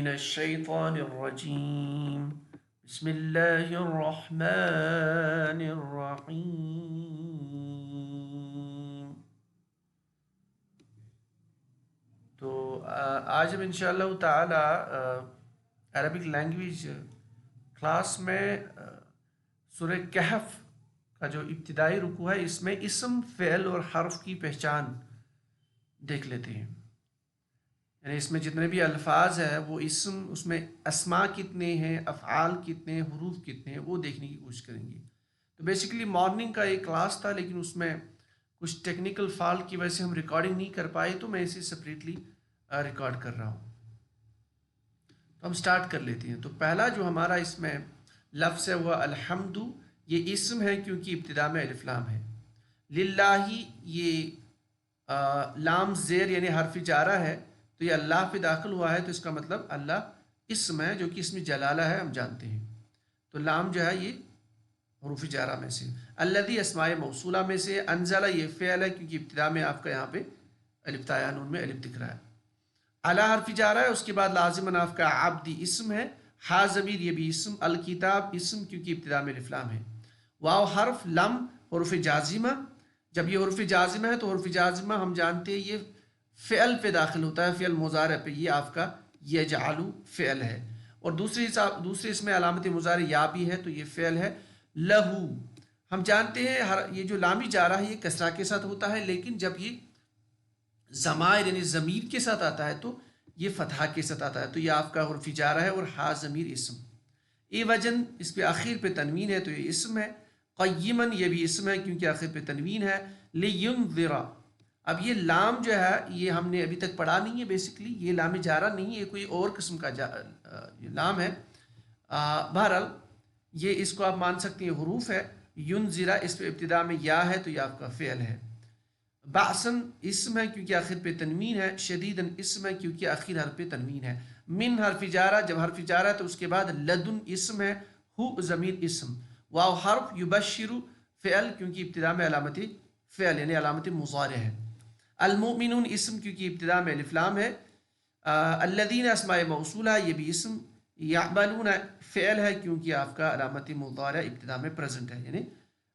من الشیطان الرجیم بسم اللہ الرحمن الرحیم۔ تو آج ہم انشاءاللہ تعالی عربک لینگویج کلاس میں سورہ کہف کا جو ابتدائی رکوع ہے اس میں اسم، فعل اور حرف کی پہچان دیکھ لیتے ہیں۔ یعنی اس میں جتنے بھی الفاظ ہیں وہ اسم، اس میں اسماء کتنے ہیں، افعال کتنے ہیں، حروف کتنے ہیں، وہ دیکھنے کی کوشش کریں گے۔ تو بیسیکلی مارننگ کا ایک کلاس تھا لیکن اس میں کچھ ٹیکنیکل فالٹ کی وجہ سے ہم ریکارڈنگ نہیں کر پائے، تو میں اسے سپریٹلی ریکارڈ کر رہا ہوں۔ تو ہم سٹارٹ کر لیتے ہیں۔ تو پہلا جو ہمارا اس میں لفظ ہے وہ الحمد، یہ اسم ہے کیونکہ ابتدا میں الف لام ہے۔ للہ، یہ لام زیر یعنی حرف جارہ ہے، تو یہ اللہ پہ داخل ہوا ہے، تو اس کا مطلب اللہ اسم ہے جو کہ اسم جلالہ ہے، ہم جانتے ہیں۔ تو لام جو ہے یہ حروف جارہ میں سے۔ الذی اسماء موصولہ میں سے۔ انزل یہ فعل ہے کیونکہ ابتدا میں آپ کا یہاں پہ الف تاء نون میں الف دکھ رہا ہے۔ علی حرف جارہ ہے، اس کے بعد لازماً آپ کا عبدی اسم ہے۔ ہا ضمیر یہ بھی اسم۔ الکتاب اسم کیونکہ ابتدا میں الف لام ہے۔ واو حرف، لم حروف جازمہ۔ جب یہ حروف جازمہ ہے تو حروف جازمہ ہم جانتے ہیں یہ فعل پہ داخل ہوتا ہے، فعل مضارع پہ، یہ آپ کا یجعل فعل ہے۔ اور دوسری اس میں علامت مضارع یا بھی ہے، تو یہ فعل ہے۔ لہو ہم جانتے ہیں یہ جو لامی جارہ ہے یہ کسرہ کے ساتھ ہوتا ہے، لیکن جب یہ ضمائر یعنی ضمیر کے ساتھ آتا ہے تو یہ فتحہ کے ساتھ آتا ہے، تو یہ آپ کا حرف جارہ ہے۔ اور ہا ضمیر اسم۔ ای وجن اس پہ آخر پہ تنوین ہے تو یہ اسم ہے۔ قیمن یہ بھی اسم ہے کیونکہ آخر پہ تنوین ہے۔ لینذر، اب یہ لام جو ہے یہ ہم نے ابھی تک پڑھا نہیں ہے، بیسیکلی یہ لام جارہ نہیں ہے، یہ کوئی اور قسم کا لام ہے۔ بہرحال یہ اس کو آپ مان سکتے ہیں حروف ہے۔ ینذرا اس پہ ابتدا میں یا ہے تو یہ آپ کا فعل ہے۔ بعثن اسم ہے کیونکہ آخر پہ تنوین ہے۔ شدیدن اسم ہے کیونکہ آخر حرف پہ تنوین ہے۔ من حرف جارہ، جب حرف جارہ ہے تو اس کے بعد لدن اسم ہے۔ ہو ضمیر اسم۔ واو حرف، یبشر فعل کیونکہ ابتدا میں علامت فعل یعنی علامت مضارع ہے۔ المؤمنون اسم کیونکہ ابتدا میں الف لام ہے۔ الذین اسماء موصولہ یہ بھی اسم۔ یعملون فعل ہے کیونکہ آپ کا علامت مضارع ابتدا میں پریزنٹ ہے، یعنی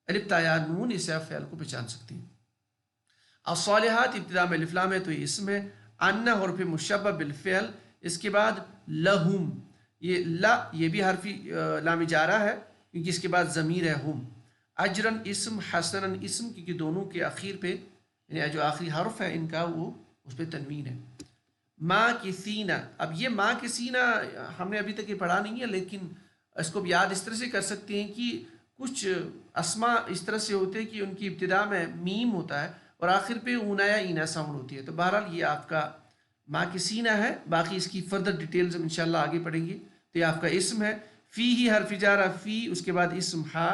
الف تا یا نون، اسے آپ فعل کو پہچان سکتے ہیں۔ الصالحات ابتدا میں الف لام ہے تو یہ اسم ہے۔ ان حرف مشبہ بالفعل، اس کے بعد لہم، یہ لا یہ بھی حرف لام جارہ ہے کیونکہ اس کے بعد ضمیر ہے ہم۔ اجرن اسم، حسنن اسم کیونکہ دونوں کے اخیر پہ یعنی جو آخری حرف ہے ان کا وہ اس پہ تنوین ہے۔ ماں کی سینہ، اب یہ ماں کی سینہ ہم نے ابھی تک یہ پڑھا نہیں ہے، لیکن اس کو بھی یاد اس طرح سے کر سکتے ہیں کہ کچھ اسماء اس طرح سے ہوتے ہیں کہ ان کی ابتدا میں میم ہوتا ہے اور آخر پہ اونا یا اینا ساؤنڈ ہوتی ہے، تو بہرحال یہ آپ کا ماں کی سینہ ہے۔ باقی اس کی فردر ڈیٹیلز ہم انشاءاللہ آگے پڑھیں گے۔ تو یہ آپ کا اسم ہے۔ فی ہی حرف جارہ فی، اس کے بعد اسم ہا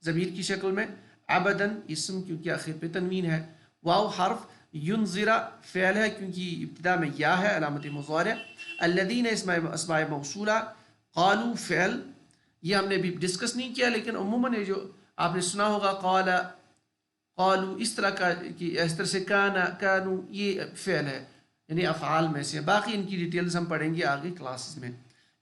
ضمیر کی شکل میں۔ عبدن اسم کیونکہ آخر پہ تنوین ہے۔ واو حرف، ینذرا فعل ہے کیونکہ ابتدا میں یا ہے علامت مضارع۔ الذین اسماء موصولہ۔ قالوا فعل، یہ ہم نے بھی ڈسکس نہیں کیا لیکن عموماً یہ جو آپ نے سنا ہوگا قالوا اس طرح کا کہ اس طرح سے کانو یہ فعل ہے یعنی افعال میں سے۔ باقی ان کی ڈیٹیلز ہم پڑھیں گے آگے کلاسز میں۔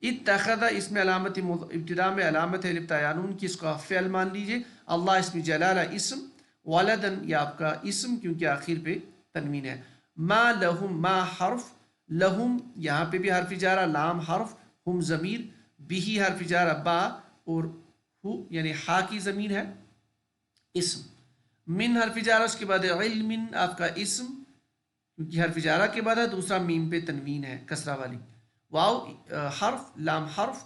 اتخذ اس میں علامت ابتدا میں علامت ہے الف تا یا نون کی، اس کا فعل مان لیجئے۔ اللہ اسم جلالہ اسم۔ ولدن یہ آپ کا اسم کیونکہ آخر پہ تنوین ہے۔ ما لہم، ما حرف، لہم یہاں پہ بھی حرف جارہ، لام حرف، ہم ضمیر، بھی حرف جارہ با، اور ہو یعنی ہا کی ضمیر ہے اسم۔ من حرف جارہ، اس کے بعد علم آپ کا اسم کیونکہ حرف جارہ کے بعد ہے، دوسرا میم پہ تنوین ہے کسرہ والی۔ واو حرف، لام حرف،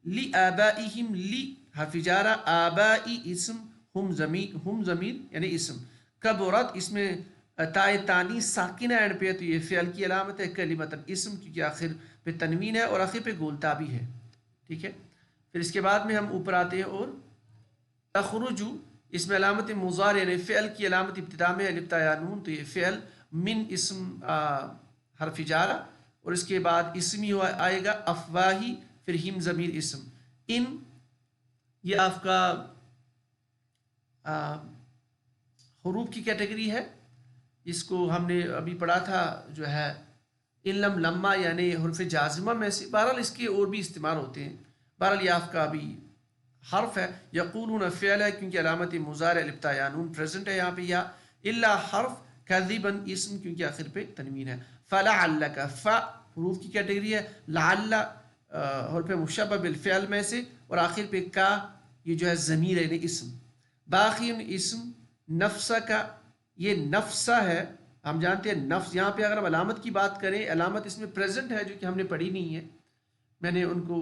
لی آبائہم، لی حرف جارہ، آبائی اسم، ہم ضمیر یعنی اسم۔ کبرت اس میں تائے تانی ساکنہ اینڈ پہ تو یہ فعل کی علامت ہے۔ کلمتن اسم کیونکہ آخر پہ تنوین ہے اور آخر پہ گولتا بھی ہے، ٹھیک ہے۔ پھر اس کے بعد میں ہم اوپر آتے ہیں اور تخرجو اس میں علامت مضارع یعنی فعل کی علامت ابتدا میں الف تا یا نون، تو یہ فعل۔ من اسم حرف جارہ اور اس کے بعد اسمی آئے گا افواہی، پھر ہم ضمیر اسم۔ ان یہ آپ کا حروف کی کیٹیگری ہے، اس کو ہم نے ابھی پڑھا تھا جو ہے علم لما یعنی حرف جازمہ میں سے، بہرحال اس کے اور بھی استعمال ہوتے ہیں. بہرحال یہ آپ کا بھی حرف ہے. یقولون فعل ہے کیونکہ علامت مضارع الف یا نون پریزنٹ ہے یہاں پہ، یا الا حرف کذبا اسم کیونکہ آخر پہ تنوین ہے. فلعلک، ف حروف کی کیٹیگری ہے، لعل حرف مشبہ بالفعل میں سے، اور آخر پہ کا یہ جو ہے ضمیر ہے یعنی اسم. باقی اسم نفس کا، یہ نفسہ ہے. ہم جانتے ہیں نفس، یہاں پہ اگر ہم علامت کی بات کریں، علامت اس میں پریزنٹ ہے جو کہ ہم نے پڑھی نہیں ہے، میں نے ان کو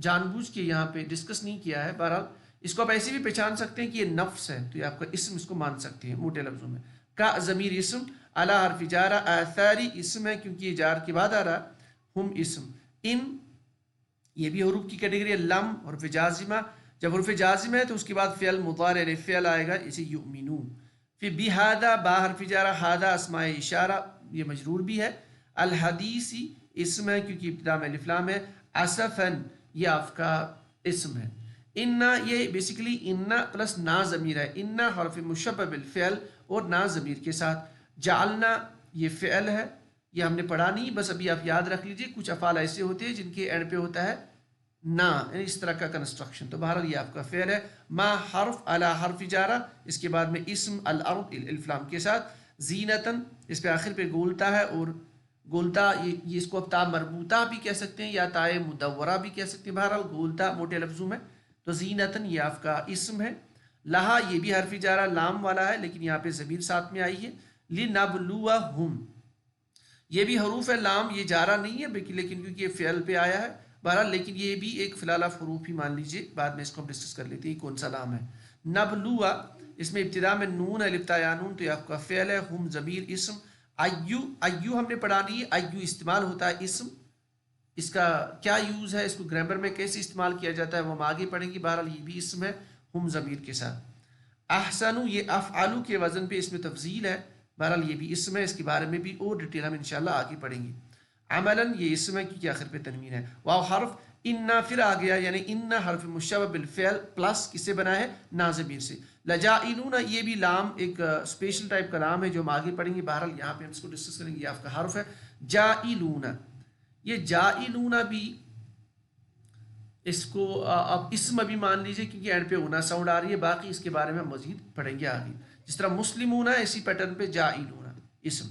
جان بوجھ کے یہاں پہ ڈسکس نہیں کیا ہے. بہرحال اس کو آپ ایسے بھی پہچان سکتے ہیں کہ یہ نفس ہے، تو یہ آپ کا اسم اس کو مان سکتے ہیں موٹے لفظوں میں. کا ضمیر اسم، علی حرف جارہ، آثاری اسم ہے کیونکہ یہ جار کے بعد آ رہا، ہم اسم. ان یہ بھی حروف کی کیٹیگری ہے. لم حرف جازمہ، جب حرف جازمہ ہے تو اس کے بعد فعل مضارع یعنی فعل آئے گا، اسے یؤمنون. پھر بہذا، با حرف جارہ، ہذا اسماء اشارہ یہ مجرور بھی ہے. الحدیثی اسم ہے کیونکہ ابتدا میں الف لام ہے. اسفن یہ آپ کا اسم ہے. انا یہ بیسیکلی انا پلس نا ضمیر ہے. انا حرف مشبہ بالفعل اور نا ضمیر کے ساتھ. جعلنا یہ فعل ہے، یہ ہم نے پڑھا نہیں، بس ابھی آپ یاد رکھ لیجئے کچھ افعال ایسے ہوتے ہیں جن کے اینڈ پہ ہوتا ہے نا، یعنی اس طرح کا کنسٹرکشن. تو بہرحال یہ آپ کا فعل ہے. ما حرف علی حرف جارہ، اس کے بعد میں اسم الارض الف لام کے ساتھ. زینتن اس پہ آخر پہ گولتا ہے، اور گولتا یہ اس کو اب تا مربوطہ بھی کہہ سکتے ہیں یا تائے مدورہ بھی کہہ سکتے ہیں. بہرحال گولتا موٹے لفظوں میں. تو زینتن یہ آپ کا اسم ہے. لہا یہ بھی حرف جارہ لام والا ہے لیکن یہاں پہ ضمیر ساتھ میں آئی ہے. لنبلوہم یہ بھی حروف ہے لام، یہ جارہ نہیں ہے لیکن کیونکہ یہ فعل پہ آیا ہے. بہرحال لیکن یہ بھی ایک فی الحال حروف ہی مان لیجئے، بعد میں اس کو ہم ڈسکس کر لیتے ہیں کون سا لام ہے. نبلوا اس میں ابتدا میں نون ہے، الف یا نون، تو یہ آپ کا فعل ہے. ہم ضمیر اسم. ایو ایو ہم نے پڑھا نہیں ہے، ایو استعمال ہوتا ہے اسم، اس کا کیا یوز ہے، اس کو گرامر میں کیسے استعمال کیا جاتا ہے وہ ہم آگے پڑھیں گے. بہرحال یہ بھی اسم ہے ہم ضمیر کے ساتھ. احسنو یہ افعلو کے وزن پہ اس میں تفضیل ہے. بہرحال یہ بھی اسم ہے، اس کے بارے میں بھی اور ڈیٹیل ہم انشاءاللہ آگے پڑھیں گے. عملاً یہ اسم ہے کیونکہ آخر پہ تنوین ہے. واو حرف انا پھر آ گیا، یعنی انا حرف مشبہ بالفعل پلس کس سے بنا ہے، نا ضمیر سے. لجائلون یہ بھی لام ایک اسپیشل ٹائپ کا لام ہے جو ہم آگے پڑھیں گے. بہرحال یہاں پہ ہم اس کو ڈسکس کریں گے. یہ آپ کا حرف ہے. جائلون یہ جائلون بھی اس کو آپ اسم بھی مان لیجئے کیونکہ اینڈ پہ ہونا ساؤنڈ آ رہی ہے. باقی اس کے بارے میں ہم مزید پڑھیں گے آگے. جس طرح مسلمون ہے اسی پیٹرن پہ جائلون اسم.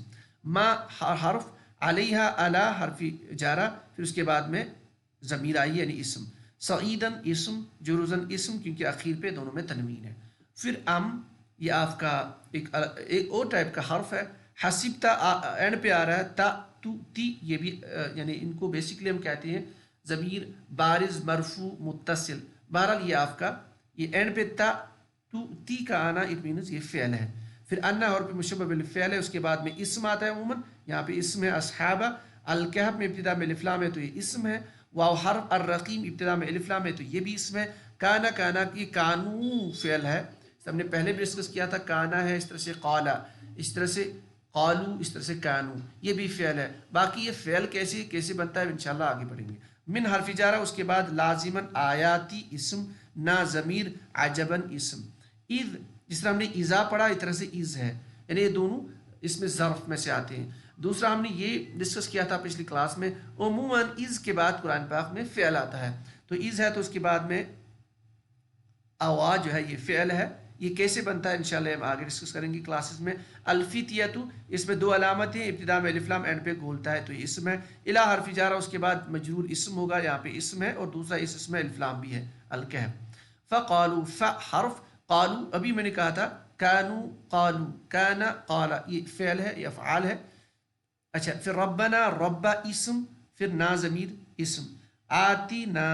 ما حرف علیہ علی حرف جارہ، پھر اس کے بعد میں ضمیر آئی یعنی اسم. سعیدن اسم، جرزن اسم کیونکہ اخیر پہ دونوں میں تنوین ہے. پھر یہ آپ کا ایک اور ٹائپ کا حرف ہے. حسبتا اینڈ پہ آ رہا ہے. تا تو تی یہ بھی یعنی ان کو بیسکلی ہم کہتے ہیں ضمیر بارز مرفوع متصل. بہرحال یہ آپ کا یہ اینڈ پہ تا تو تی کا آنا اٹ مینز یہ فعل ہے. پھر انا حرف مشبہ بالفعل ہے، اس کے بعد میں اسم آتا ہے عموماً. یہاں پہ اسم ہے اصحابہ. الکہف میں ابتدا میں الف لام ہے تو یہ اسم ہے. واو حرف الرقیم ابتدا میں الف لام ہے تو یہ بھی اسم ہے. کانا کانا کی کانو فعل ہے، ہم نے پہلے بھی ڈسکس کیا تھا. کانا ہے، اس طرح سے قالا، اس طرح سے قالو، اس طرح سے کانو، یہ بھی فعل ہے. باقی یہ فعل کیسے بنتا ہے انشاءاللہ آگے پڑھیں گے. من حرف جارہ اس کے بعد لازمن آیاتی اسم، نا ضمیر عجبن اسم. اذ جس طرح ہم نے ایزا پڑھا اس طرح سے از ہے، یعنی یہ دونوں اس میں ظرف میں سے آتے ہیں. دوسرا ہم نے یہ ڈسکس کیا تھا پچھلی کلاس میں، عموماً از کے بعد قرآن پاک میں فعل آتا ہے. تو از ہے تو اس کے بعد میں اوا جو ہے یہ فعل ہے. یہ کیسے بنتا ہے انشاءاللہ ہم آگے ڈسکس کریں گے کلاسز میں. الفتیتو اس میں دو علامتیں، ابتدا میں الف لام اینڈ پہ گولتا ہے تو یہ اسم ہے. الا حرف جارہ اس کے بعد مجرور اسم ہوگا، یہاں پہ اسم ہے، اور دوسرا اس اسم میں الف لام بھی ہے الکہف. فقالو حرف قالو ابھی میں نے کہا تھا کانو قالو کانا قالا یہ فعل ہے، یہ افعال ہے. اچھا پھر ربنا ربا اسم، پھر نا ضمیر اسم. آتی نا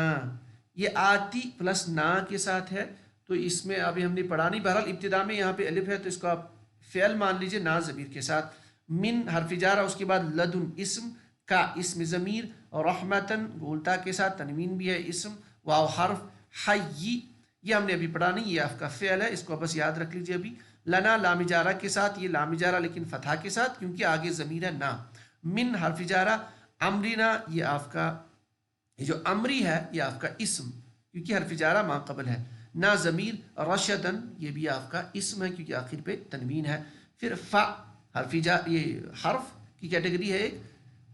یہ آتی پلس نا کے ساتھ ہے تو اس میں ابھی ہم نے پڑھا نہیں. بہرحال ابتدا میں یہاں پہ الف ہے تو اس کو آپ فعل مان لیجئے نا ضمیر کے ساتھ. من حرف جارہ اس کے بعد لدن اسم، کا اسم ضمیر، اور رحمتن گولتا کے ساتھ تنوین بھی ہے اسم. واو حرف حی یہ ہم نے ابھی پڑھا نہیں، یہ آپ کا فعل ہے، اس کو بس یاد رکھ لیجئے. ابھی لنا لام جارہ کے ساتھ، یہ لام جارہ لیکن فتحہ کے ساتھ کیونکہ آگے ضمیر ہے نا. من حرف جارہ امرینا یہ آپ کا یہ جو امری ہے یہ آپ کا اسم کیونکہ حرف جارہ ما قبل ہے. نا ضمیر رشدن یہ بھی آپ کا اسم ہے کیونکہ آخر پہ تنوین ہے. پھر فا حرف یہ حرف کی کیٹیگری ہے ایک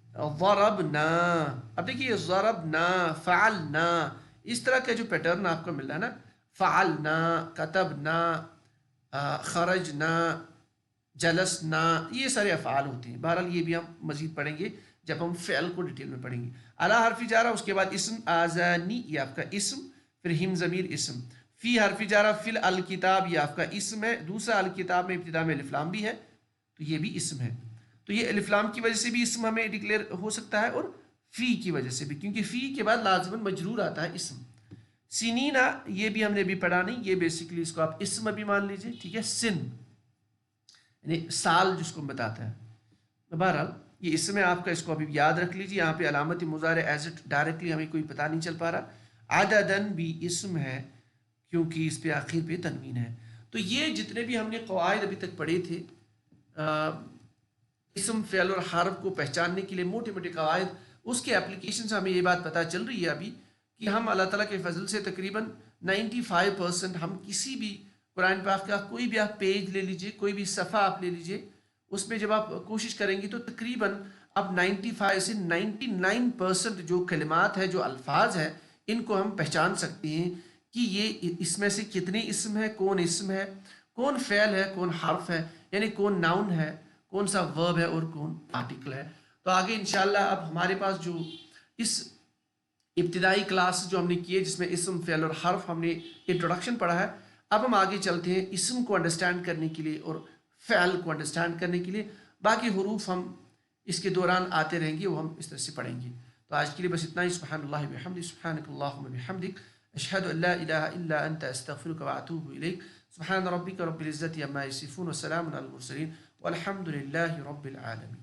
ضربنا. اب دیکھیے ضربنا، فعلنا، اس طرح کا جو پیٹرن آپ کو مل رہا ہے نا، فعلنا، کتبنا، خرجنا، جلسنا، یہ سارے افعال ہوتے ہیں. بہرحال یہ بھی ہم مزید پڑھیں گے جب ہم فعل کو ڈیٹیل میں پڑھیں گے. اعلیٰ حرف جارہ، اس کے بعد اسم آزانی، یہ آپ کا اسم، پھر ہم ضمیر اسم. فی حرف جارہ، فی الکتاب، یہ آپ کا اسم ہے. دوسرا الکتاب میں ابتدا میں الف لام بھی ہے تو یہ بھی اسم ہے. تو یہ الف لام کی وجہ سے بھی اسم ہمیں ڈکلیئر ہو سکتا ہے، اور فی کی وجہ سے بھی، کیونکہ فی کے بعد لازماً مجرور آتا ہے اسم. سنینا، یہ بھی ہم نے ابھی پڑھا نہیں، یہ بیسیکلی اس کو آپ اسم ابھی مان لیجئے، ٹھیک ہے. سن یعنی سال جس کو بتاتا ہے. بہرحال یہ اسم ہے آپ کا، اس کو ابھی یاد رکھ لیجیے. یہاں پہ علامت مضارع ایز اٹ ڈائریکٹلی ہمیں کوئی پتہ نہیں چل پا رہا. عددن بھی اسم ہے کیونکہ اس پہ آخر پہ تنوین ہے. تو یہ جتنے بھی ہم نے قواعد ابھی تک پڑھے تھے اسم، فعل اور حرف کو پہچاننے کے لیے، موٹے موٹے قواعد، اس کے اپلیکیشن سے ہمیں یہ بات پتہ چل رہی ہے ابھی کہ ہم اللہ تعالیٰ کے فضل سے تقریباً 95% ہم کسی بھی قرآن پاک کا کوئی بھی آپ پیج لے لیجئے، کوئی بھی صفحہ آپ لے لیجئے، اس میں جب آپ کوشش کریں گے تو تقریباً اب 95 سے 99% جو کلمات ہیں، جو الفاظ ہیں، ان کو ہم پہچان سکتے ہیں کہ یہ اس میں سے کتنے اسم ہے، کون اسم ہے، کون فعل ہے، کون حرف ہے، یعنی کون ناؤن ہے، کون سا ورب ہے اور کون آرٹیکل ہے. تو آگے انشاءاللہ اب ہمارے پاس جو اس ابتدائی کلاس جو ہم نے کی ہے جس میں اسم، فعل اور حرف ہم نے انٹروڈکشن پڑھا ہے، اب ہم آگے چلتے ہیں اسم کو انڈرسٹینڈ کرنے کے لیے اور فعل کو انڈرسٹینڈ کرنے کے لیے. باقی حروف ہم اس کے دوران آتے رہیں گے، وہ ہم اس طرح سے پڑھیں گے. تو آج کے لیے بس اتنا ہی. سبحان اللہ بحمدہ، سبحانک اللہم بحمدک، اشہد ان لا الہ الا انت، استغفرک واتوب الیک. سبحان ربک رب العزت عما یصفون، وسلام علی المرسلین، والحمد للہ رب العالمین.